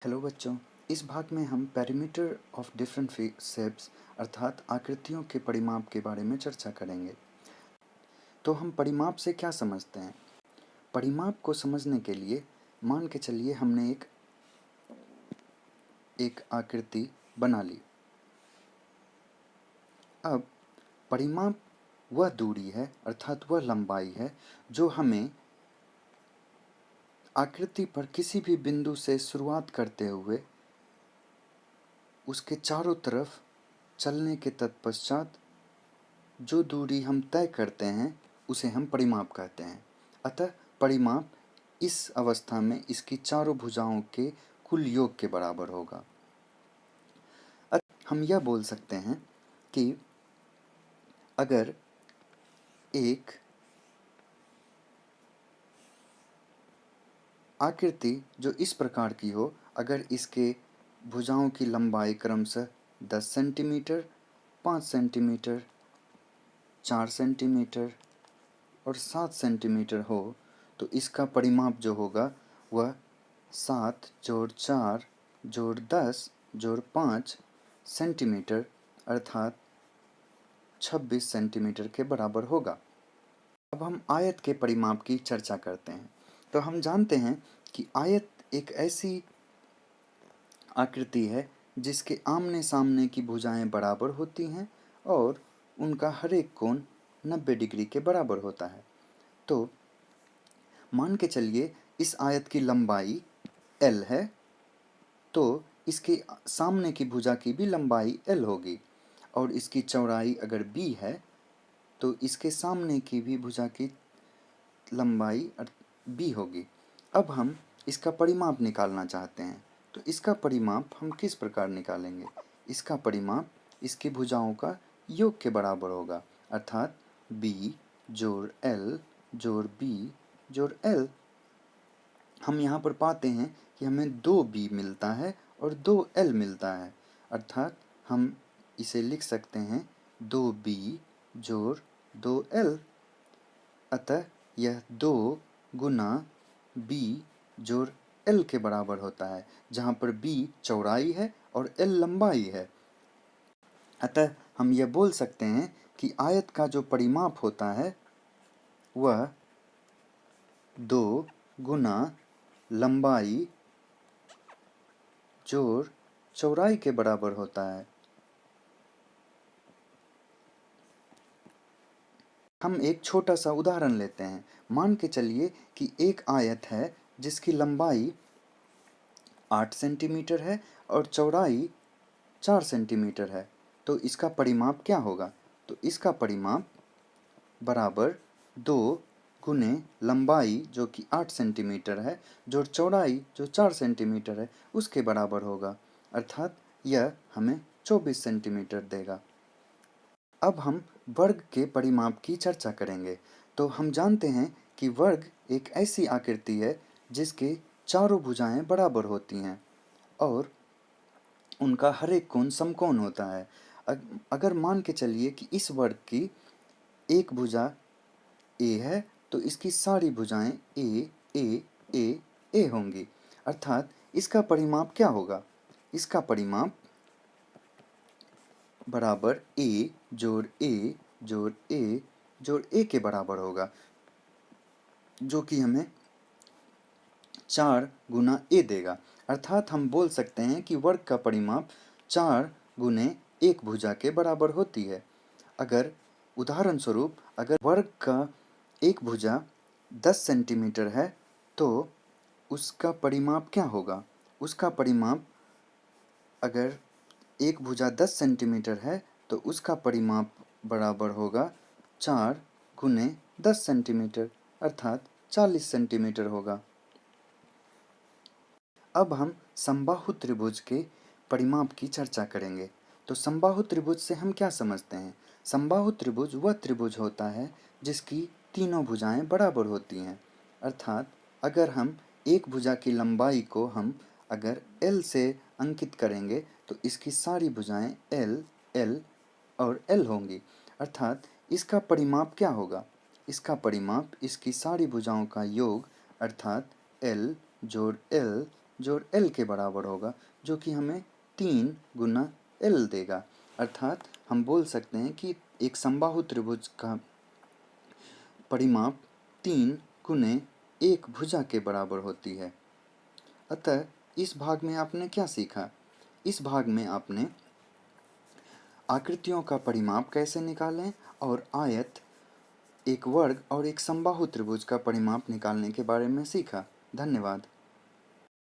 Hello बच्चों। इस भाग में हम पेरीमीटर ऑफ डिफरेंट शेप्स अर्थात आकृतियों के परिमाप के बारे में चर्चा करेंगे। तो हम परिमाप से क्या समझते हैं? परिमाप को समझने के लिए मान के चलिए हमने एक आकृति बना ली। अब परिमाप वह दूरी है अर्थात वह लंबाई है जो हमें आकृति पर किसी भी बिंदु से शुरुआत करते हुए उसके चारों तरफ चलने के तत्पश्चात जो दूरी हम तय करते हैं उसे हम परिमाप कहते हैं। अतः परिमाप इस अवस्था में इसकी चारों भुजाओं के कुल योग के बराबर होगा। हम यह बोल सकते हैं कि अगर एक आकृति जो इस प्रकार की हो, अगर इसके भुजाओं की लंबाई क्रमशः 10 सेंटीमीटर, 5 सेंटीमीटर, 4 सेंटीमीटर और 7 सेंटीमीटर हो, तो इसका परिमाप जो होगा वह 7 जोड़ 4 जोड़ 10 जोड़ 5 सेंटीमीटर अर्थात 26 सेंटीमीटर के बराबर होगा। अब हम आयत के परिमाप की चर्चा करते हैं। तो हम जानते हैं कि आयत एक ऐसी आकृति है जिसके आमने सामने की भुजाएं बराबर होती हैं और उनका हर एक कोण 90 डिग्री के बराबर होता है। तो मान के चलिए इस आयत की लंबाई L है, तो इसके सामने की भुजा की भी लंबाई L होगी और इसकी चौड़ाई अगर B है तो इसके सामने की भी भुजा की लंबाई B होगी। अब हम इसका परिमाप निकालना चाहते हैं, तो इसका परिमाप हम किस प्रकार निकालेंगे? इसका परिमाप इसकी भुजाओं का योग के बराबर होगा अर्थात B जोड़ L जोड़ B जोड़ L। हम यहाँ पर पाते हैं कि हमें 2B मिलता है और 2L मिलता है अर्थात हम इसे लिख सकते हैं 2B जोड़ 2L। अतः यह 2 गुना B जोड़ L के बराबर होता है, जहाँ पर B चौड़ाई है और L लंबाई है। अतः हम यह बोल सकते हैं कि आयत का जो परिमाप होता है वह 2 गुना लंबाई जोड़ चौड़ाई के बराबर होता है। हम एक छोटा सा उदाहरण लेते हैं। मान के चलिए कि एक आयत है जिसकी लंबाई 8 सेंटीमीटर है और चौड़ाई 4 सेंटीमीटर है। तो इसका परिमाप क्या होगा? तो इसका परिमाप बराबर 2 गुने लंबाई जो कि 8 सेंटीमीटर है जोड़ चौड़ाई जो 4 सेंटीमीटर है उसके बराबर होगा अर्थात यह हमें 24 सेंटीमीटर देगा। अब हम वर्ग के परिमाप की चर्चा करेंगे। तो हम जानते हैं कि वर्ग एक ऐसी आकृति है जिसके चारों भुजाएं बराबर होती हैं और उनका हर एक कोण समकोण होता है। अगर मान के चलिए कि इस वर्ग की एक भुजा A है तो इसकी सारी भुजाएं A A A A होंगी अर्थात इसका परिमाप क्या होगा? इसका परिमाप बराबर A जोड़ A जोड़ A जोड़ A के बराबर होगा, जो कि हमें 4 गुना A देगा। अर्थात हम बोल सकते हैं कि वर्ग का परिमाप 4 गुने एक भुजा के बराबर होती है। अगर उदाहरण स्वरूप अगर वर्ग का एक भुजा 10 सेंटीमीटर है तो उसका परिमाप क्या होगा? उसका परिमाप अगर एक भुजा 10 सेंटीमीटर है तो उसका परिमाप बराबर होगा 4 गुने 10 सेंटीमीटर अर्थात 40 सेंटीमीटर होगा। अब हम समबाहु त्रिभुज के परिमाप की चर्चा करेंगे। तो समबाहु त्रिभुज से हम क्या समझते हैं? समबाहु त्रिभुज वह त्रिभुज होता है जिसकी तीनों भुजाएं बराबर होती हैं अर्थात अगर हम एक भुजा की लंबाई को हम अगर L से अंकित करेंगे तो इसकी सारी भुजाएं L L और L होंगी अर्थात इसका परिमाप क्या होगा? इसका परिमाप इसकी सारी भुजाओं का योग अर्थात L जोड़ L जोड़ L के बराबर होगा, जो कि हमें 3 गुना L देगा। अर्थात हम बोल सकते हैं कि एक समबाहु त्रिभुज का परिमाप 3 गुने एक भुजा के बराबर होती है। अतः इस भाग में आपने क्या सीखा? इस भाग में आपने आकृतियों का परिमाप कैसे निकालें और आयत, एक वर्ग और एक समबाहु त्रिभुज का परिमाप निकालने के बारे में सीखा। धन्यवाद।